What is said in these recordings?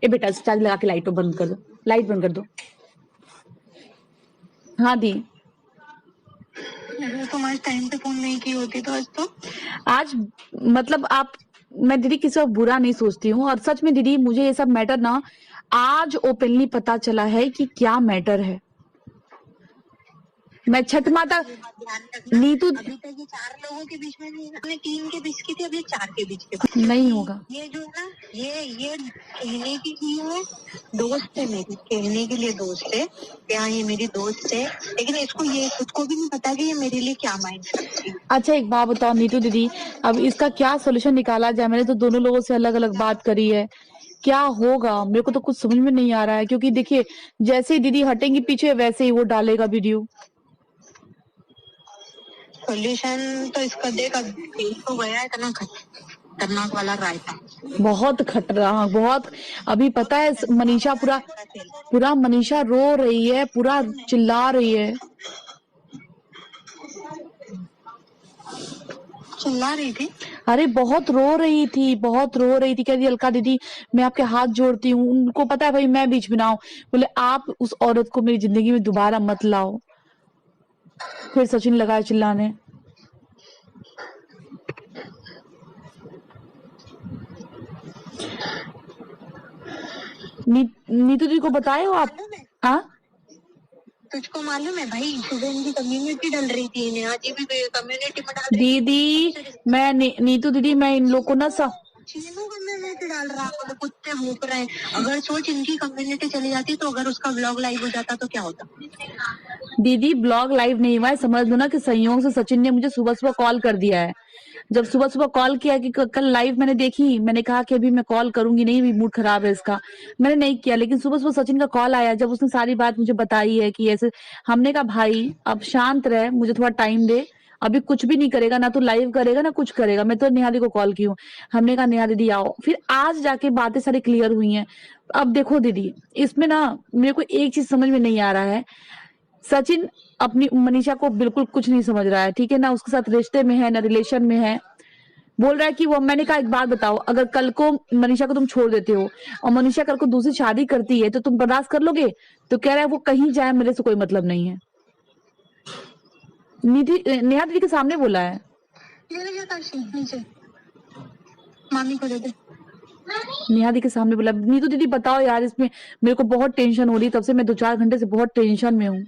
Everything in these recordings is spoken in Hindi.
ए बेटा चार्ज लगा के लाइट बंद कर दो, लाइट बंद कर दो। हाँ दी, अगर तुम आज टाइम पे फोन नहीं की होती तो आज मतलब आप, मैं दीदी किसी को बुरा नहीं सोचती हूँ, और सच में दीदी मुझे ये सब मैटर ना आज ओपनली पता चला है कि क्या मैटर है। मैं छठ माता नीतू अभी तक ये 4 लोगों के बीच में नहीं, 3 के बीच की थी, अभी 4 के बीच के नहीं होगा। ये जो है ना, ये कहने की चीज है, दोस्त है मेरी, कहने के लिए दोस्त है, क्या ये मेरी दोस्त है, लेकिन इसको ये खुद को भी नहीं पता कि ये मेरे लिए क्या मायने रखती है। अच्छा एक बात बताओ नीतू दीदी, अब इसका क्या सोल्यूशन निकाला जाए? मैंने तो दोनों लोगों से अलग अलग बात करी है, क्या होगा मेरे को तो कुछ समझ में नहीं आ रहा है, क्योंकि देखिए जैसे ही दीदी हटेंगी पीछे वैसे ही वो डालेगा वीडियो। सोल्यूशन तो इसका देख, अब तो गया है इतना खतरनाक वाला रायता, बहुत खतरनाक, बहुत। अभी पता है मनीषा पूरा मनीषा रो रही है, पूरा चिल्ला रही है। चिल्ला रही थी? अरे बहुत रो रही थी, बहुत रो रही थी, कह रही अलका दीदी मैं आपके हाथ जोड़ती हूँ। उनको पता है भाई मैं बीच में ना आऊं, बोले आप उस औरत को मेरी जिंदगी में दोबारा मत लाओ। फिर सचिन लगाया चिल्लाने। नीतू जी को बताए हो आप? हाँ तुझको मालूम है भाई, सुबह इनकी कम्युनिटी डल रही थी, इन्हें आज भी कम्युनिटी में डाल रही दीदी मैं नीतू दीदी मैं इन लोग को ना चीनों कम्युनिटी डाल रहा है, कुत्ते भूख रहे हैं। अगर सोच इनकी कम्युनिटी चली जाती तो अगर उसका व्लॉग लाइव हो जाता तो क्या होता? दीदी ब्लॉग लाइव नहीं हुआ है, समझ लो ना कि संयोग से सचिन ने मुझे सुबह सुबह कॉल कर दिया है। जब सुबह सुबह कॉल किया कि कल लाइव मैंने देखी, मैंने कहा कि अभी मैं कॉल करूंगी नहीं, भी मूड खराब है इसका, मैंने नहीं किया। लेकिन सुबह सुबह सचिन का कॉल आया, जब उसने सारी बात मुझे बताई है कि ऐसे, हमने कहा भाई अब शांत रहे, मुझे थोड़ा टाइम दे, अभी कुछ भी नहीं करेगा, ना तो लाइव करेगा ना कुछ करेगा। मैं तो नेहा दी को कॉल की हूँ, हमने कहा नेहा दीदी आओ, फिर आज जाके बातें सारी क्लियर हुई हैं। अब देखो दीदी इसमें ना मेरे को एक चीज समझ में नहीं आ रहा है, सचिन अपनी मनीषा को बिल्कुल कुछ नहीं समझ रहा है, ठीक है ना, उसके साथ रिश्ते में है ना रिलेशन में है, बोल रहा है कि वो, मैंने कहा एक बात बताओ, अगर कल को मनीषा को तुम छोड़ देते हो और मनीषा कल को दूसरी शादी करती है तो तुम बर्दाश्त कर लोगे? तो कह रहा है वो कहीं जाए मेरे से कोई मतलब नहीं है। निधि नेहा दीदी के सामने बोला है। नीचे मामी को दे दे। नेहा दी के सामने बोला। नीतू दीदी बताओ यार, इसमें मेरे को बहुत टेंशन हो रही है, तब से मैं 2-4 घंटे से बहुत टेंशन में हूँ।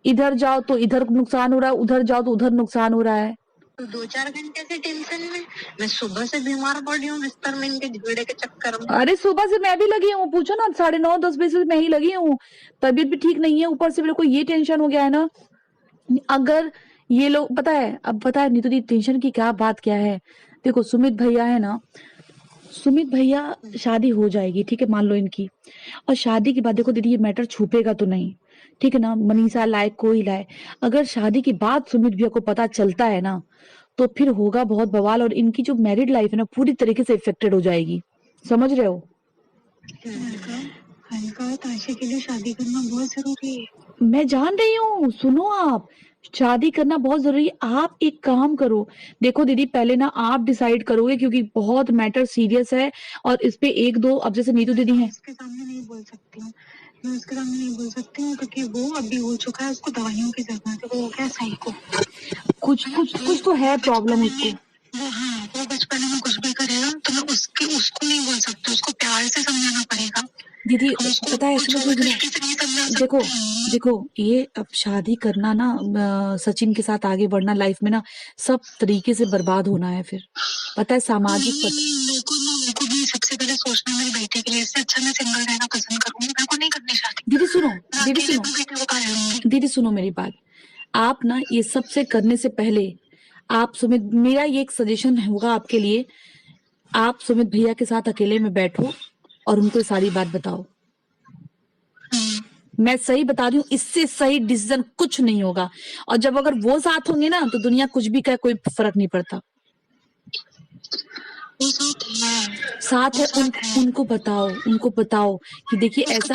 इधर जाओ तो इधर नुकसान हो रहा है, उधर जाओ तो उधर नुकसान हो रहा है। तो 2-4 घंटे से टेंशन में, मैं सुबह से बीमार पड़ी हूँ बिस्तर में इनके झगड़े के चक्कर में। अरे सुबह से मैं भी लगी हूँ, पूछो ना, 9:30-10 बजे से मैं ही लगी हूँ, तबीयत भी ठीक नहीं है, ऊपर से मेरे को ये टेंशन हो गया है ना। अगर ये लोग, पता है अब पता है नीतू दी टेंशन की क्या बात क्या है, देखो सुमित भैया है ना, सुमित भैया शादी हो जाएगी, ठीक है, मान लो इनकी, और शादी के बाद देखो दीदी ये मैटर छुपेगा तो नहीं, ठीक है ना, मनीषा लाए कोई लाए, अगर शादी के बाद सुमित भैया को पता चलता है ना तो फिर होगा बहुत बवाल, और इनकी जो मैरिड लाइफ है ना पूरी तरीके से इफेक्टेड हो जाएगी, समझ रहे हो? हल्का ताशे के लिए शादी करना बहुत जरूरी है। मैं जान रही हूँ, सुनो आप, शादी करना बहुत जरूरी है। आप एक काम करो, देखो दीदी पहले ना आप डिसाइड करोगे, क्योंकि बहुत मैटर सीरियस है, और इस पे 1-2, अब जैसे नीतू दीदी हैं, उसके सामने नहीं बोल सकती हूँ, मैं उसके सामने नहीं बोल सकती हूँ, क्योंकि वो अभी हो चुका है, उसको दवाइयों की जरूरत है, वो हो गया साइको, कुछ तो है प्रॉब्लम उसको। वो बचपन में कुछ भी करेगा तो मैं उसको नहीं बोल सकती, उसको प्यार से समझाना पड़ेगा। दीदी पता है, देखो देखो ये अब शादी करना ना, सचिन के साथ आगे बढ़ना लाइफ में ना, सब तरीके से बर्बाद होना है फिर, पता है सामाजिक मेरे को भी सबसे पहले सोचना मेरी बेटी के लिए, इससे अच्छा मैं सिंगल रहना पसंद करूंगी, मेरे को नहीं करनी शादी। दीदी सुनो दीदी सुनो मेरी बात, आप ना ये सबसे करने से पहले आप सुमित, मेरा ये एक सजेशन होगा आपके लिए, आप सुमित भैया के साथ अकेले में बैठो और उनको सारी बात बताओ। मैं सही बता रही हूँ, इससे सही डिसीजन कुछ नहीं होगा, और जब अगर वो साथ होंगे ना तो दुनिया कुछ भी कहे, कोई फर्क नहीं पड़ता। साथ है, उनको बताओ कि देखिए ऐसा,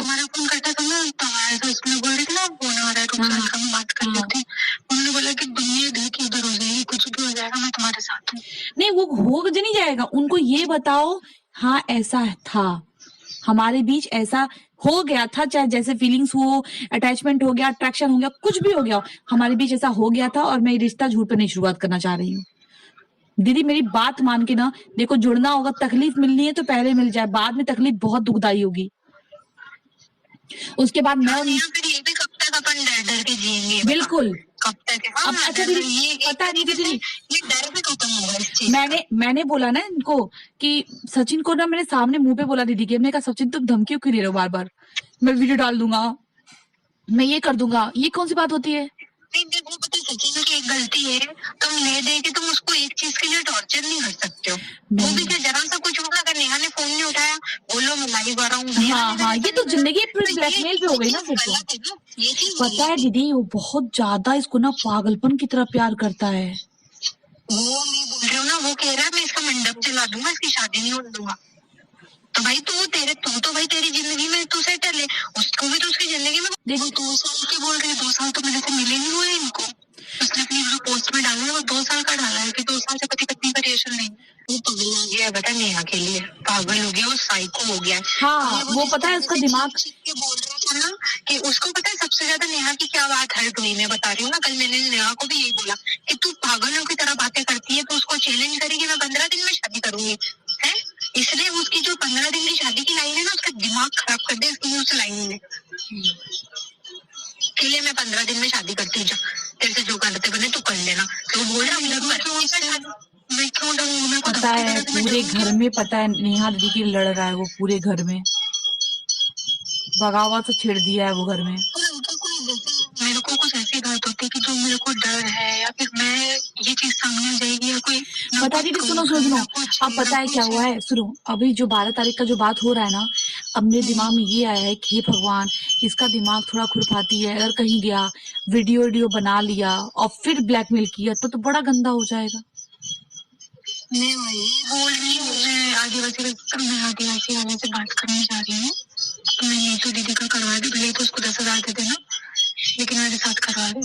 उन्होंने बोला कि दुनिया देख इधर हो जाएगी, कुछ भी हो जाएगा, मैं तुम्हारे साथ हूँ। नहीं वो हो नहीं जाएगा, उनको ये बताओ हाँ ऐसा था, हमारे बीच ऐसा हो गया था, चाहे जैसे फीलिंग्स हो, अटैचमेंट हो गया, अट्रैक्शन हो गया, कुछ भी हो गया, हमारे बीच ऐसा हो गया था और मैं ये रिश्ता झूठ पे नहीं शुरुआत करना चाह रही हूँ। दीदी मेरी बात मान के ना, देखो जुड़ना होगा, तकलीफ मिलनी है तो पहले मिल जाए, बाद में तकलीफ बहुत दुखदाई होगी। उसके बाद मैं हाँ नेहा, फिर ये भी कब तक अपन डर डर के जिएंगे ये बता। बिल्कुल। कब तक है? हाँ, अब अच्छा डर दीदी ये एक पता है नहीं तरीके से दीदी, ये डर भी खत्म होगा इस चीज का। मैंने बोला ना इनको कि सचिन को ना मैंने सामने मुंह पे बोला दीदी के, मैंने कहा सचिन तुम धमकी क्यों दे रहे हो बार बार, मैं वीडियो डाल दूंगा, मैं ये कर दूंगा, ये कौन सी बात होती है? नहीं देखो, पता है सचिन की एक गलती है, तुम ले दे के तुम उसको एक चीज के लिए टॉर्चर नहीं कर सकते हो। वो भी क्या जरा सा कुछ होगा, अगर नेहा ने फोन नहीं उठाया, बोलो मैं लाइव आ रहा हूँ, हाँ, ये तो जिंदगी फिर ब्लैकमेल पे हो गई ना फिर तो। गलत है ना, ये चीज पता है दीदी वो बहुत ज्यादा इसको ना पागलपन की तरह प्यार करता है। वो मैं बोल रही हूँ ना, वो कह रहा है मैं इसका मंडप चला दूंगा, इसकी शादी नहीं होने दूंगा। तो भाई तू तो भाई तेरी जिंदगी में तू सेटल है, उसको भी तो उसकी जिंदगी में। वो 2 साल के बोल रहे हैं, 2 साल तो मेरे से मिले नहीं हुए इनको। उसने अपनी जो पोस्ट में डाला है वो 2 साल का डाला है कि 2 साल से पति पत्नी का रिलेशन नहीं। वो पागल हो गया है बेटा नेहा के लिए, पागल हो गया, वो साइको हो गया है। हाँ, वो पता है उसका दिमाग के बोल रहे थे ना कि उसको पता है सबसे ज्यादा नेहा की क्या बात हर्ट हुई, मैं बता रही हूँ ना, कल मैंने नेहा को भी यही बोला कि तू पागलों की तरह बातें करती है, तो उसको चैलेंज करेगी मैं 15 दिन में शादी करूंगी, है? इसलिए उसकी जो 15 दिन की शादी की लाइन है ना, उसका दिमाग खराब कर दे इसकी उस लाइन में, के लिए मैं 15 दिन में शादी करती हूँ, तेरे से जो करते बने तू कर लेना। तो वो बोल रहा मैं क्यों डरूं, मैं पता है पूरे घर में, पता है नेहा दीदी की लड़ रहा है वो पूरे घर में, बगावत से छेड़ दिया है वो घर में। मेरे को कुछ ऐसी बात होती है कि जो मेरे को डर है या फिर मैं ये चीज सामने आ जाएगी या कोई। पता दीदी सुनो सुनो, अब पता है क्या हुआ है, सुनो अभी जो 12 तारीख का जो बात हो रहा है ना, अब मेरे दिमाग में ये आया है कि हे भगवान इसका दिमाग थोड़ा खुरपाती है, अगर कहीं गया वीडियो बना लिया और फिर ब्लैकमेल किया तो बड़ा गंदा हो जाएगा। मैं वही बोल रही हूँ, मैं आदिवासी वाले से बात करने जा रही हूँ, तो मैं नीतू दीदी का करवा दी, भले तो उसको 10,000 दे देना, लेकिन मेरे साथ करवा दे।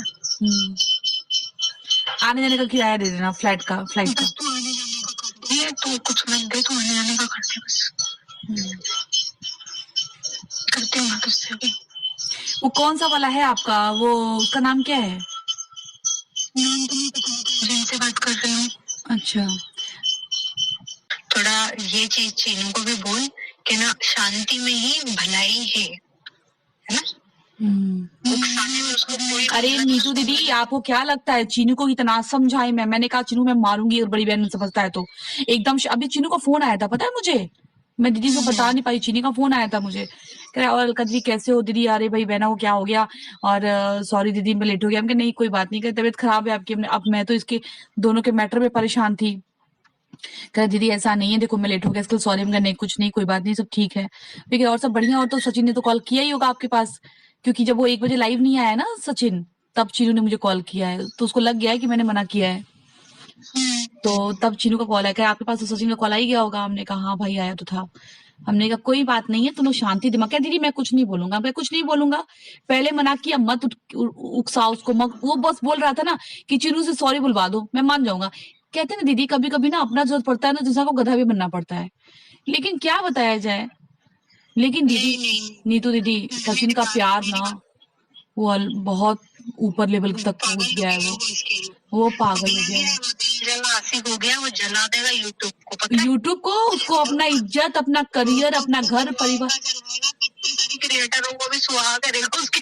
आने जाने का किराया दे देना, फ्लाइट का बस तू आने जाने का कर दे, तो कुछ मत दे, तू आने जाने का कर दे बस। करते हो ना तुझसे भी। वो कौन सा वाला है आपका, वो उसका नाम क्या है? नाम तो नहीं पता, जिनसे बात कर रही हूँ। अच्छा, थोड़ा ये चीज चीनू को भी बोल कि ना शांति में ही भलाई है ना? उकसाने में उसको कोई। अरे नीतू दीदी आपको क्या लगता है चीनू को इतना समझाई मैंने कहा चीनू मैं मारूंगी और बड़ी बहन समझता है तो एकदम अभी चीनू का फोन आया था पता है मुझे, मैं दीदी को बता नहीं पाई, चीनी का फोन आया था मुझे, कह रहा और अलका दीदी कैसे हो दीदी, अरे भाई बहना को क्या हो गया और सॉरी दीदी मैं लेट हो गया, हम नहीं कोई बात नहीं, तबीयत खराब है आपकी, अब मैं तो इसके दोनों के मैटर में परेशान थी, कह दीदी ऐसा नहीं है देखो मैं लेट हो गया इसके सॉरी, मैं नहीं कुछ नहीं कोई बात नहीं सब ठीक है, लेकिन और सब बढ़िया, और तो सचिन ने तो कॉल किया ही होगा आपके पास, क्योंकि जब वो 1 बजे लाइव नहीं आया ना सचिन, तब चीनू ने मुझे कॉल किया है, तो उसको लग गया है कि मैंने मना किया है, तो तब चीनू का कॉल आया, आपके पास तो सचिन का कॉल आ ही गया होगा, हमने कहा हाँ भाई आया तो था, हमने कहा कोई बात नहीं है तुम लोग शांति दिमाग, क्या दीदी मैं कुछ नहीं बोलूंगा, मैं कुछ नहीं बोलूंगा, पहले मना किया मत उकसाओ उसको, वो बस बोल रहा था ना कि चीनू से सॉरी बुलवा दो मैं मान जाऊंगा, कहते ना दीदी कभी कभी ना अपना जरूरत पड़ता है ना दूसरा को गधा भी बनना पड़ता है, लेकिन क्या बताया जाए, लेकिन दीदी नीतू दीदी सचिन का प्यार ना वो बहुत ऊपर लेवल तक पहुंच गया है, वो पागल हो गया है, हो गया, वो जला देगा यूट्यूब को, उसको अपना इज्जत अपना करियर अपना घर परिवार क्रिएटरों को भी सुहा करेगा उसके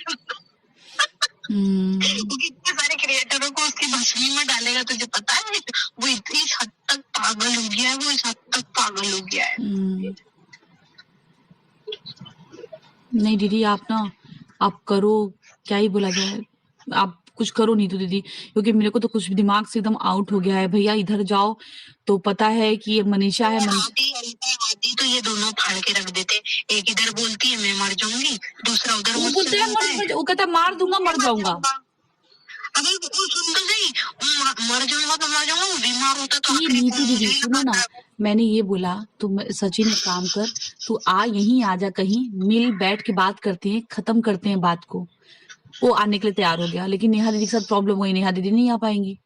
कितने सारे क्रिएटरों को उसकी भस्मी में डालेगा, तुझे पता है? वो इतनी हद तक पागल हो गया है, वो इस हद तक पागल हो गया है। नहीं दीदी आप ना आप करो, क्या ही बोला जाए, आप कुछ करो नीतू दीदी, क्योंकि मेरे को तो कुछ दिमाग से एकदम आउट हो गया है, भैया इधर जाओ, तो पता है कि ये मनीषा है, आदि तो ये दोनों फाड़ के रख देते, एक इधर बोलती है मैं मर जाऊंगी, दूसरा उधर वो बोलते हैं वो कहता मार दूंगा मर जाऊंगा, अगर वो सुन तो सही, मर जाऊंगा तो मर जाऊंगा, बीमार होता तो नीतू दीदी सुनो ना, मैंने ये बोला तुम सचिन एक काम कर, तू यहीं आ जा कहीं, मिल बैठ के बात करते हैं, खत्म करते हैं बात को, वो आने के लिए तैयार हो गया, लेकिन नेहा दीदी के साथ प्रॉब्लम हुई, नेहा दीदी नहीं आ पाएंगी,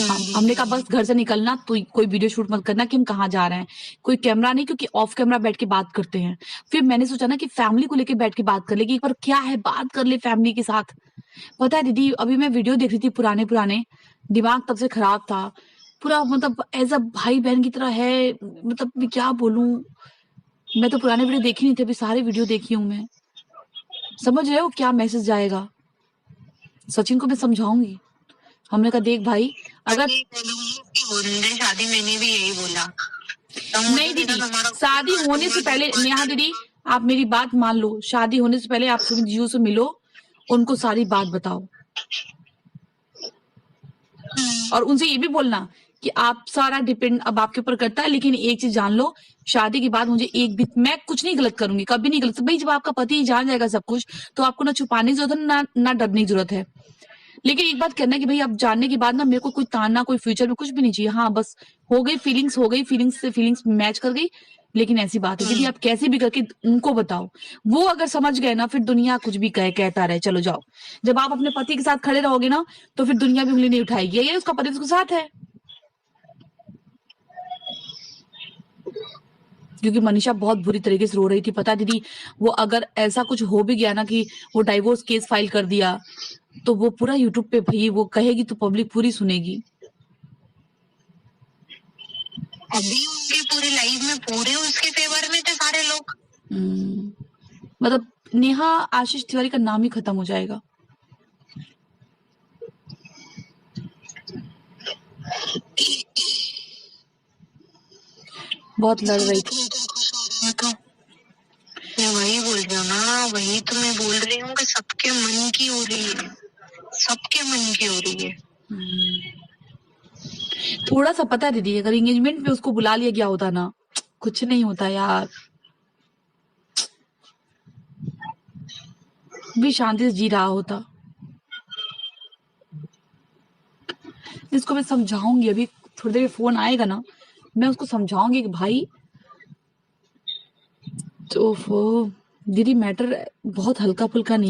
हमने कहा बस घर से निकलना तो कोई वीडियो शूट मत करना कि हम कहाँ जा रहे हैं, कोई कैमरा नहीं, क्योंकि ऑफ कैमरा बैठ के बात करते हैं। फिर मैंने सोचा ना कि फैमिली को लेके बैठ के बात कर ले, कि एक बार क्या है बात कर ले फैमिली के साथ। पता है दीदी, अभी मैं वीडियो देख रही थी पुराने दिमाग तब से खराब था पूरा, मतलब एज अ भाई बहन की तरह है, मतलब मैं क्या बोलूं। मैं तो पुराने वीडियो देखी नहीं थे, अभी सारे वीडियो देखी हूँ मैं। समझ रहे हो क्या मैसेज जाएगा? सचिन को मैं समझाऊंगी। हमने कहा देख भाई, अगर शादी मैंने भी यही बोला। नहीं दीदी, शादी होने से पहले नेहा दीदी आप मेरी बात मान लो, शादी होने से पहले आप सुमित जीजू से मिलो, उनको सारी बात बताओ और उनसे ये भी बोलना कि आप सारा डिपेंड अब आपके ऊपर करता है, लेकिन एक चीज जान लो, शादी के बाद मुझे एक भी मैं कुछ नहीं गलत करूंगी, कभी नहीं गलत। भाई जब आपका पति जान जाएगा सब कुछ, तो आपको ना छुपाने की जरूरत है ना डरने की जरूरत है। लेकिन एक बात कहना कि भाई आप जानने के बाद ना मेरे को कोई ताना, कोई फ्यूचर में कुछ भी नहीं चाहिए। हाँ बस हो गई फीलिंग्स से फीलिंग्स मैच कर गई, लेकिन ऐसी बात है दीदी आप कैसे भी करके उनको बताओ, वो अगर समझ गए ना फिर दुनिया कुछ भी कहता रहे, चलो जाओ। जब आप अपने पति के साथ खड़े रहोगे ना तो फिर दुनिया भी उंगली नहीं उठाएगी, ये उसका पति उसके साथ है। क्योंकि मनीषा बहुत बुरी तरीके से रो रही थी, पता दीदी, वो अगर ऐसा कुछ हो भी गया ना कि वो डाइवोर्स केस फाइल कर दिया, तो वो पूरा यूट्यूब पे भाई वो कहेगी तो पब्लिक पूरी सुनेगी। अभी उनके पूरी लाइफ में पूरे उसके फेवर में थे सारे लोग। मतलब नेहा आशीष तिवारी का नाम ही खत्म हो जाएगा। बहुत लड़ रही थी। मैं वही बोल रही हूँ ना, वही तो मैं बोल रही हूँ कि सबके मन की हो रही है, सबके मन की हो रही है। थोड़ा सा पता है दीदी, अगर एंगेजमेंट पे उसको बुला लिया गया होता ना, कुछ नहीं होता यार, भी शांति से जी रहा होता। इसको मैं समझाऊंगी, अभी थोड़ी देर फोन आएगा ना, मैं उसको समझाऊंगी कि भाई तो दीदी मैटर बहुत हल्का फुल्का नहीं